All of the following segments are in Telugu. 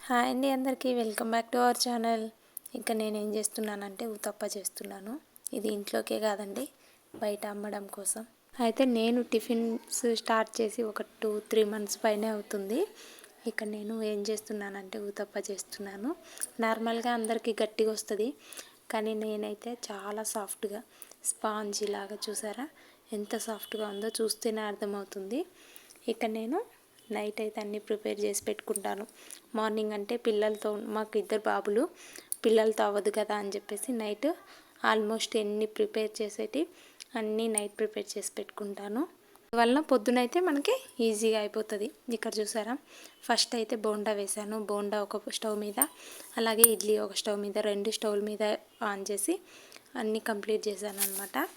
హాయ్ అండి, అందరికీ welcome back to our channel. ఇంకా నేను ఏం చేస్తున్నానంటే ఉతప్ప చేస్తున్నాను. ఇది ఇంట్లోకే కాదండి, బయట అమ్మడం కోసం. అయితే నేను టిఫిన్స్ స్టార్ట్ చేసి ఒక 2-3 మంత్స్ పైనే అవుతుంది. ఇక్కడ నేను ఏం చేస్తున్నానంటే ఉతప్ప చేస్తున్నాను. నార్మల్గా అందరికీ గట్టిగా వస్తుంది, కానీ నేనైతే చాలా సాఫ్ట్గా స్పాంజీ లాగా, చూసారా ఎంత సాఫ్ట్గా ఉందో చూస్తేనే అర్థమవుతుంది. ఇక్కడ నేను నైట్ అయితే అన్నీ ప్రిపేర్ చేసి పెట్టుకుంటాను. మార్నింగ్ అంటే పిల్లలతో, మాకు 2 బాబులు, పిల్లలతో అవ్వదు కదా అని చెప్పేసి నైట్ ఆల్మోస్ట్ ఎన్ని ప్రిపేర్ చేసేటి అన్నీ నైట్ ప్రిపేర్ చేసి పెట్టుకుంటాను. వల్ల పొద్దునైతే మనకి ఈజీగా అయిపోతుంది. ఇక్కడ చూసారా, ఫస్ట్ అయితే బోండా వేసాను. బోండా ఒక స్టవ్ మీద, అలాగే ఇడ్లీ ఒక స్టవ్ మీద, 2 స్టవ్ల మీద ఆన్ చేసి అన్నీ కంప్లీట్ చేశాను అనమాట.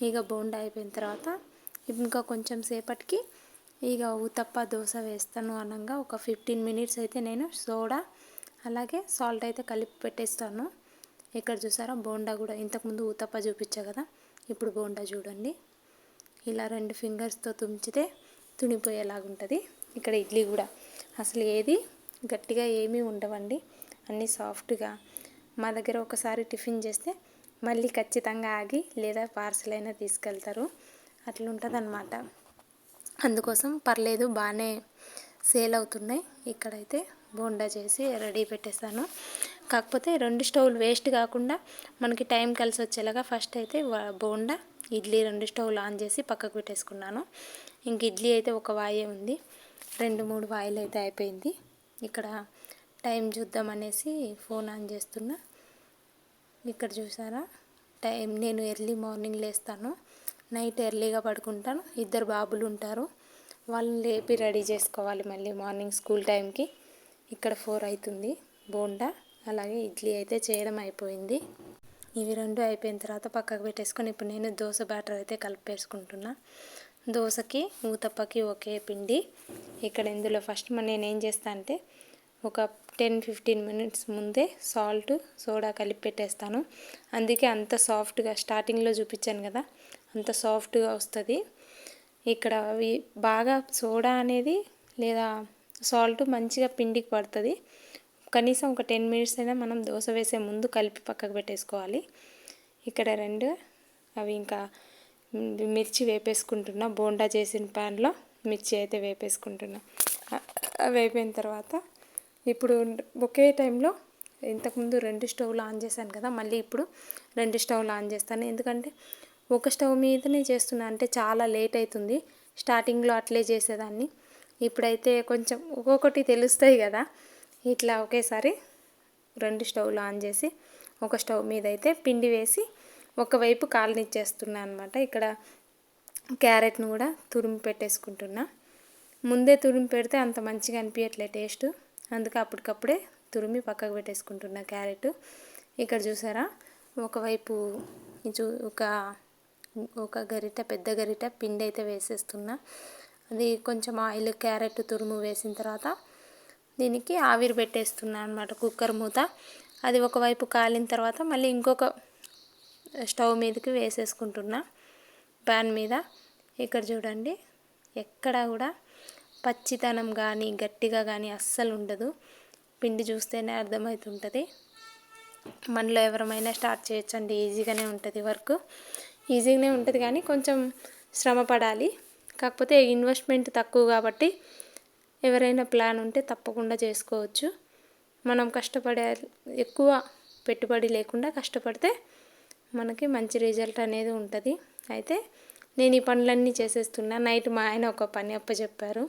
ఇక బోండా అయిపోయిన తర్వాత ఇంకా కొంచెం సేపటికి ఇక ఉతప్ప దోశ వేస్తాను అనగా ఒక 15 మినిట్స్ అయితే నేను సోడా అలాగే సాల్ట్ అయితే కలిపి పెట్టేస్తాను. ఇక్కడ చూసారా, బోండా కూడా ఇంతకుముందు ఉతప్ప చూపించా కదా, ఇప్పుడు బోండా చూడండి, ఇలా 2 ఫింగర్స్తో తుంచితే తునిపోయేలాగుంటుంది. ఇక్కడ ఇడ్లీ కూడా అసలు ఏది గట్టిగా ఏమీ ఉండవండి, అన్నీ సాఫ్ట్గా. మా దగ్గర ఒకసారి టిఫిన్ చేస్తే మళ్ళీ ఖచ్చితంగా ఆగి లేదా పార్సల్ అయినా తీసుకెళ్తారు, అట్లుంటుందన్నమాట. అందుకోసం పర్లేదు, బాగానే సేల్ అవుతున్నాయి. ఇక్కడైతే బోండా చేసి రెడీ పెట్టేస్తాను. కాకపోతే 2 స్టవ్లు వేస్ట్ కాకుండా మనకి టైం కలిసి వచ్చేలాగా ఫస్ట్ అయితే బోండా, ఇడ్లీ 2 స్టవ్లు ఆన్ చేసి పక్కకు పెట్టేసుకున్నాను. ఇంక ఇడ్లీ అయితే ఒక వాయే ఉంది, 2-3 వాయిలు అయితే అయిపోయింది. ఇక్కడ టైం చూద్దామనేసి ఫోన్ ఆన్ చేస్తున్నా. ఇక్కడ చూసారా టైం, నేను ఎర్లీ మార్నింగ్ లేస్తాను, నైట్ ఎర్లీగా పడుకుంటాను. 2 బాబులు ఉంటారు, వాళ్ళని లేపి రెడీ చేసుకోవాలి మళ్ళీ మార్నింగ్ స్కూల్ టైంకి. ఇక్కడ 4 అవుతుంది. బోండా అలాగే ఇడ్లీ అయితే చేయడం అయిపోయింది. ఇవి 2 అయిపోయిన తర్వాత పక్కకు పెట్టేసుకొని ఇప్పుడు నేను దోశ బ్యాటర్ అయితే కలిపేసుకుంటున్నా. దోశకి ఊతప్పకి ఒకే పిండి. ఇక్కడ ఇందులో ఫస్ట్ నేనేం చేస్తాను అంటే ఒక 10-15 మినిట్స్ ముందే సాల్ట్ సోడా కలిపి పెట్టేస్తాను. అందుకే అంత సాఫ్ట్గా స్టార్టింగ్లో చూపించాను కదా, అంత సాఫ్ట్గా వస్తుంది. ఇక్కడ అవి బాగా సోడా అనేది లేదా సాల్ట్ మంచిగా పిండికి పడుతుంది. కనీసం ఒక 10 మినిట్స్ అయినా మనం దోశ వేసే ముందు కలిపి పక్కకు పెట్టేసుకోవాలి. ఇక్కడ 2 అవి ఇంకా మిర్చి వేపేసుకుంటున్నా. బోండా చేసిన ప్యాన్లో మిర్చి అయితే వేపేసుకుంటున్నా. అవి అయిపోయిన తర్వాత ఇప్పుడు ఒకే టైంలో ఇంతకుముందు 2 స్టవ్లు ఆన్ చేశాను కదా, మళ్ళీ ఇప్పుడు 2 స్టవ్లు ఆన్ చేస్తాను. ఎందుకంటే ఒక స్టవ్ మీదనే చేస్తున్నా అంటే చాలా లేట్ అవుతుంది. స్టార్టింగ్లో అట్లే చేసేదాన్ని, ఇప్పుడైతే కొంచెం ఒక్కొక్కటి తెలుస్తాయి కదా, ఇట్లా ఒకేసారి 2 స్టవ్లు ఆన్ చేసి ఒక స్టవ్ మీద అయితే పిండి వేసి ఒకవైపు కాలనిచ్చేస్తున్నా అనమాట. ఇక్కడ క్యారెట్ను కూడా తురిమి పెట్టేసుకుంటున్నా. ముందే తురిమి పెడితే అంత మంచిగా అనిపించట్లే టేస్ట్, అందుకే అప్పటికప్పుడే తురిమి పక్కకు పెట్టేసుకుంటున్నా క్యారెట్. ఇక్కడ చూసారా, ఒకవైపు ఒక గరిట, పెద్ద గరిట పిండి అయితే వేసేస్తున్నా. అది కొంచెం ఆయిల్, క్యారెట్ తురుము వేసిన తర్వాత దీనికి ఆవిరి పెట్టేస్తున్నా అనమాట, కుక్కర్ మూత. అది ఒకవైపు కాలిన తర్వాత మళ్ళీ ఇంకొక స్టవ్ మీదకి వేసేసుకుంటున్నా ప్యాన్ మీద. ఇక్కడ చూడండి, ఎక్కడా కూడా పచ్చితనం కానీ గట్టిగా కానీ అస్సలు ఉండదు. పిండి చూస్తేనే అర్థమవుతుంటుంది. మనలో ఎవరమైనా స్టార్ట్ చేయొచ్చండి, ఈజీగానే ఉంటుంది వర్క్, ఈజీగానే ఉంటుంది కానీ కొంచెం శ్రమ పడాలి. కాకపోతే ఇన్వెస్ట్మెంట్ తక్కువ కాబట్టి ఎవరైనా ప్లాన్ ఉంటే తప్పకుండా చేసుకోవచ్చు. మనం కష్టపడే ఎక్కువ పెట్టుబడి లేకుండా కష్టపడితే మనకి మంచి రిజల్ట్ అనేది ఉంటుంది. అయితే నేను ఈ పనులన్నీ చేసేస్తున్నా. నైట్ మా ఆయన ఒక పని అప్పచెప్పారు,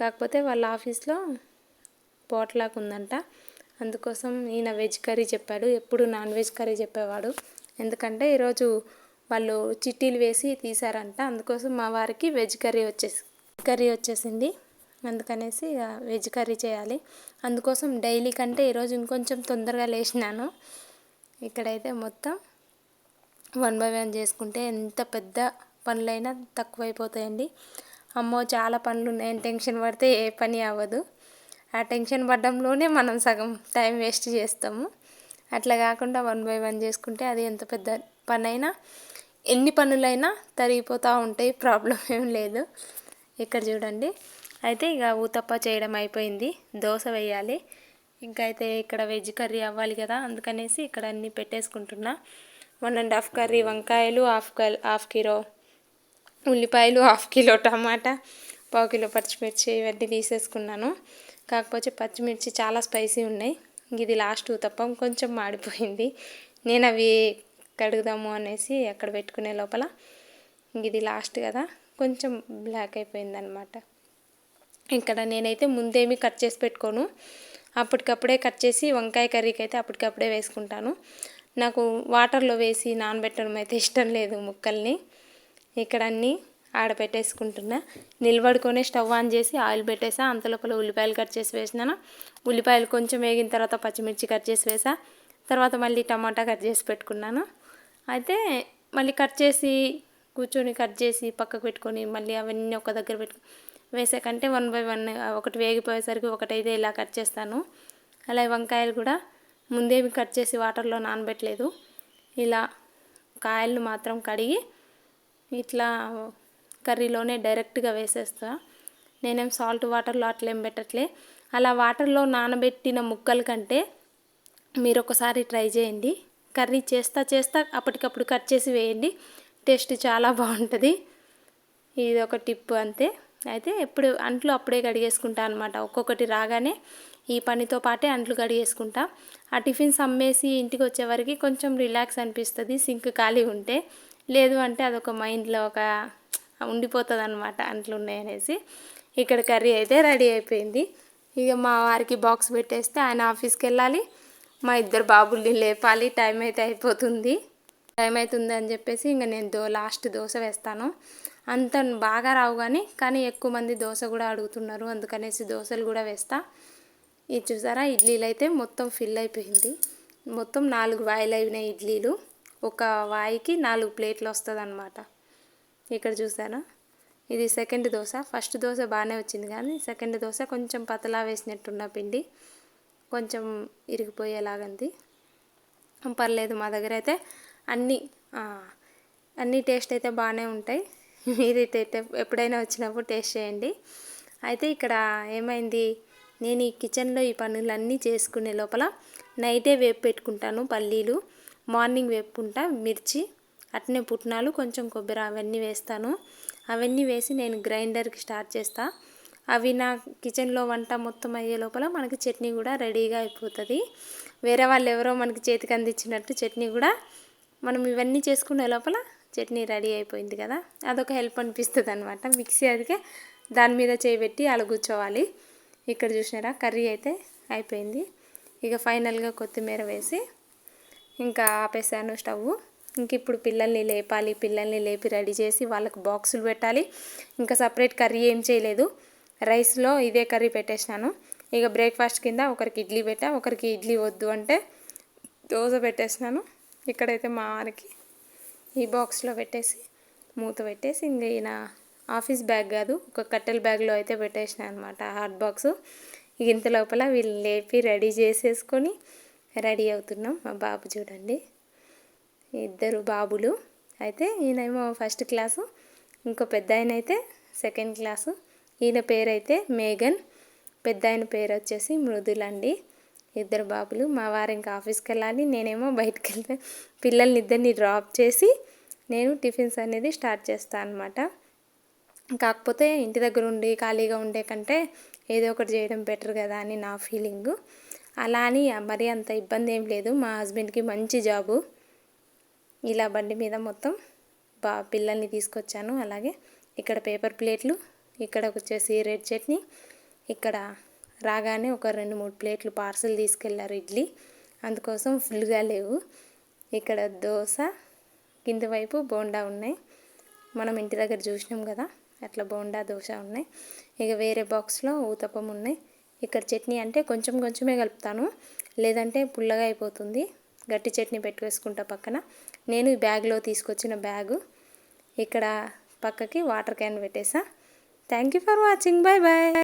కాకపోతే వాళ్ళ ఆఫీస్లో పోట్లాక్ ఉందంట, అందుకోసం ఈయన వెజ్ కర్రీ చెప్పాడు. ఎప్పుడు నాన్ వెజ్ కర్రీ చెప్పేవాడు, ఎందుకంటే ఈరోజు వాళ్ళు చిట్టీలు వేసి తీసారంట. అందుకోసం మా వారికి వెజ్ కర్రీ వచ్చేసింది, అందుకనేసి వెజ్ కర్రీ చేయాలి. అందుకోసం డైలీ కంటే ఈరోజు ఇంకొంచెం తొందరగా లేచినాను. ఇక్కడైతే మొత్తం 1 by 1 చేసుకుంటే ఎంత పెద్ద పనులైనా తక్కువైపోతాయండి. అమ్మో చాలా పనులు ఉన్నాయని టెన్షన్ పడితే ఏ పని అవ్వదు. ఆ టెన్షన్ పడడంలోనే మనం సగం టైం వేస్ట్ చేస్తాము. అట్లా కాకుండా 1 by 1 చేసుకుంటే అది ఎంత పెద్ద పనైనా, ఎన్ని పనులైనా తరిగిపోతూ ఉంటాయి, ప్రాబ్లం ఏం లేదు. ఇక్కడ చూడండి, అయితే ఇక ఊతప్ప చేయడం అయిపోయింది. దోశ వేయాలి. ఇంకా అయితే ఇక్కడ వెజ్ కర్రీ అవ్వాలి కదా, అందుకనేసి ఇక్కడ అన్నీ పెట్టేసుకుంటున్నా. 1.5 కర్రీ వంకాయలు, హాఫ్ కిలో ఉల్లిపాయలు, హాఫ్ కిలో టమాటా, పావు కిలో పచ్చిమిర్చి ఇవన్నీ తీసేసుకున్నాను. కాకపోతే పచ్చిమిర్చి చాలా స్పైసీ ఉన్నాయి. ఇది లాస్ట్ ఊతప్పం, కొంచెం మాడిపోయింది. నేను అవి కడుగుదాము అనేసి అక్కడ పెట్టుకునే లోపల ఇది లాస్ట్ కదా, కొంచెం బ్లాక్ అయిపోయింది అనమాట. ఇక్కడ నేనైతే ముందేమీ కట్ చేసి పెట్టుకోను, అప్పటికప్పుడే కట్ చేసి వంకాయ కర్రీకి అయితే అప్పటికప్పుడే వేసుకుంటాను. నాకు వాటర్లో వేసి నానబెట్టడం అయితే ఇష్టం లేదు ముక్కల్ని. ఇక్కడ అన్నీ ఆడపెట్టేసుకుంటున్నా. నిలబడుకొనే స్టవ్ ఆన్ చేసి ఆయిల్ పెట్టేసా. అంతలోపల ఉల్లిపాయలు కట్ చేసి వేసినాను. ఉల్లిపాయలు కొంచెం వేగిన తర్వాత పచ్చిమిర్చి కట్ చేసి వేసా. తర్వాత మళ్ళీ టమాటా కట్ చేసి పెట్టుకున్నాను. అయితే మళ్ళీ కట్ చేసి కూర్చొని కట్ చేసి పక్కకు పెట్టుకొని మళ్ళీ అవన్నీ ఒక దగ్గర వేసాకంటే 1 by 1 ఒకటి వేగిపోయేసరికి ఒకటైతే ఇలా కట్ చేస్తాను. అలాగే వంకాయలు కూడా ముందేమి కట్ చేసి వాటర్లో నానబెట్టలేదు. ఇలా కాయలను మాత్రం కడిగి ఇట్లా కర్రీలోనే డైరెక్ట్గా వేసేస్తా. నేనేం సాల్ట్ వాటర్లో అట్లేం పెట్టట్లే. అలా వాటర్లో నానబెట్టిన ముక్కల కంటే మీరు ఒకసారి ట్రై చేయండి. కర్రీ చేస్తా అప్పటికప్పుడు కట్ చేసి వేయండి, టేస్ట్ చాలా బాగుంటుంది. ఇది ఒక టిప్ అంతే. అయితే ఎప్పుడు అంట్లు అప్పుడే కడిగేసుకుంటా అనమాట. ఒక్కొక్కటి రాగానే ఈ పనితో పాటే అంట్లు కడిగేసుకుంటా. ఆ టిఫిన్స్ అమ్మేసి ఇంటికి వచ్చేవరకు కొంచెం రిలాక్స్ అనిపిస్తుంది సింక్ ఖాళీ ఉంటే. లేదు అంటే అదొక మైండ్లో ఒక ఉండిపోతుంది అనమాట అంట్లు ఉన్నాయనేసి. ఇక్కడ కర్రీ అయితే రెడీ అయిపోయింది. ఇక మా వారికి బాక్స్ పెట్టేస్తే ఆయన ఆఫీస్కి వెళ్ళాలి. మా ఇద్దరు బాబుల్ని లేపాలి. టైం అయితే అయిపోతుంది. టైం అవుతుంది అని చెప్పేసి ఇంకా నేను లాస్ట్ దోశ వేస్తాను. అంత బాగా రావు కానీ ఎక్కువ మంది దోశ కూడా అడుగుతున్నారు, అందుకనేసి దోశలు కూడా వేస్తా. ఇది చూసారా, ఇడ్లీలు అయితే మొత్తం ఫిల్ అయిపోయింది. మొత్తం 4 వాయిలు అయినాయి ఇడ్లీలు. ఒక వాయికి 4 ప్లేట్లు వస్తుంది అనమాట. ఇక్కడ చూసారా, ఇది సెకండ్ దోశ. ఫస్ట్ దోశ బాగానే వచ్చింది కానీ సెకండ్ దోశ కొంచెం పతలా వేసినట్టున్న పిండి కొంచెం ఇరిగిపోయేలాగంది. పర్లేదు, మా దగ్గర అయితే అన్నీ టేస్ట్ అయితే బాగానే ఉంటాయి. మీరు ఎప్పుడైనా వచ్చినప్పుడు టేస్ట్ చేయండి. అయితే ఇక్కడ ఏమైంది, నేను ఈ కిచెన్లో ఈ పనులన్నీ చేసుకునే లోపల నైటే వేపు పెట్టుకుంటాను పల్లీలు. మార్నింగ్ వేపుకుంటా మిర్చి, అట్నే పుట్నాలు, కొంచెం కొబ్బరి అవన్నీ వేస్తాను. అవన్నీ వేసి నేను గ్రైండర్కి స్టార్ట్ చేస్తా. అవి నా కిచెన్లో వంట మొత్తం అయ్యే లోపల మనకి చట్నీ కూడా రెడీగా అయిపోతుంది. వేరే వాళ్ళు ఎవరో మనకి చేతికి అందించినట్టు చట్నీ కూడా మనం ఇవన్నీ చేసుకునే లోపల చట్నీ రెడీ అయిపోయింది కదా, అదొక హెల్ప్ అనిపిస్తుంది అనమాట. మిక్సీ అదికే దాని మీద చేయబెట్టి అలా కూర్చోవాలి. ఇక్కడ చూసినారా, కర్రీ అయితే అయిపోయింది. ఇక ఫైనల్గా కొత్తిమీర వేసి ఇంకా ఆపేసాను స్టవ్. ఇంక ఇప్పుడు పిల్లల్ని లేపాలి. పిల్లల్ని లేపి రెడీ చేసి వాళ్ళకు బాక్సులు పెట్టాలి. ఇంకా సపరేట్ కర్రీ ఏం చేయలేదు, రైస్లో ఇదే కర్రీ పెట్టేసినాను. ఇక బ్రేక్ఫాస్ట్ కింద ఒకరికి ఇడ్లీ పెట్టా, ఒకరికి ఇడ్లీ వద్దు అంటే దోశ పెట్టేసినాను. ఇక్కడైతే మా వారికి ఈ బాక్స్లో పెట్టేసి మూత పెట్టేసి ఇంక ఈయన ఆఫీస్ బ్యాగ్ కాదు, ఒక కట్టెల బ్యాగ్లో అయితే పెట్టేసిన అనమాట హాట్ బాక్సు. ఇంత లోపల వీళ్ళు లేపి రెడీ చేసేసుకొని రెడీ అవుతున్నాం. మా బాబు చూడండి, 2 బాబులు. అయితే ఈయనేమో ఫస్ట్ క్లాసు, ఇంకో పెద్ద ఆయన అయితే సెకండ్ క్లాసు. ఈయన పేరు అయితే మేఘన్, పెద్ద ఆయన పేరు వచ్చేసి మృదులండి. 2 బాబులు. మా వారు ఇంకా ఆఫీస్కి వెళ్ళాలి, నేనేమో బయటకు వెళ్తే పిల్లల్ని ఇద్దరిని డ్రాప్ చేసి నేను టిఫిన్స్ అనేది స్టార్ట్ చేస్తాను అనమాట. కాకపోతే ఇంటి దగ్గర ఉండి ఖాళీగా ఉండే కంటే ఏదో ఒకటి చేయడం బెటర్ కదా అని నా ఫీలింగు. అలా అని మరీ అంత ఇబ్బంది ఏం లేదు. మా హస్బెండ్కి మంచి జాబు. ఇలా బండి మీద మొత్తం పిల్లల్ని తీసుకొచ్చాను. అలాగే ఇక్కడ పేపర్ ప్లేట్లు, ఇక్కడ వచ్చేసి రెడ్ చట్నీ, ఇక్కడ రాగానే ఒక 2-3 ప్లేట్లు పార్సల్ తీసుకెళ్లారు ఇడ్లీ, అందుకోసం ఫుల్గా లేవు. ఇక్కడ దోశ, కింద వైపు బోండా ఉన్నాయి. మనం ఇంటి దగ్గర చూసినాం కదా, అట్లా బోండా దోశ ఉన్నాయి. ఇక వేరే బాక్స్లో ఊతప్పం ఉన్నాయి. ఇక్కడ చట్నీ అంటే కొంచెమే కలుపుతాను, లేదంటే పుల్లగా అయిపోతుంది. గట్టి చట్నీ పెట్టువేసుకుంటా పక్కన. నేను ఈ బ్యాగ్లో తీసుకొచ్చిన బ్యాగు ఇక్కడ పక్కకి వాటర్ క్యాన్ పెట్టేసా. Thank you for watching. Bye bye.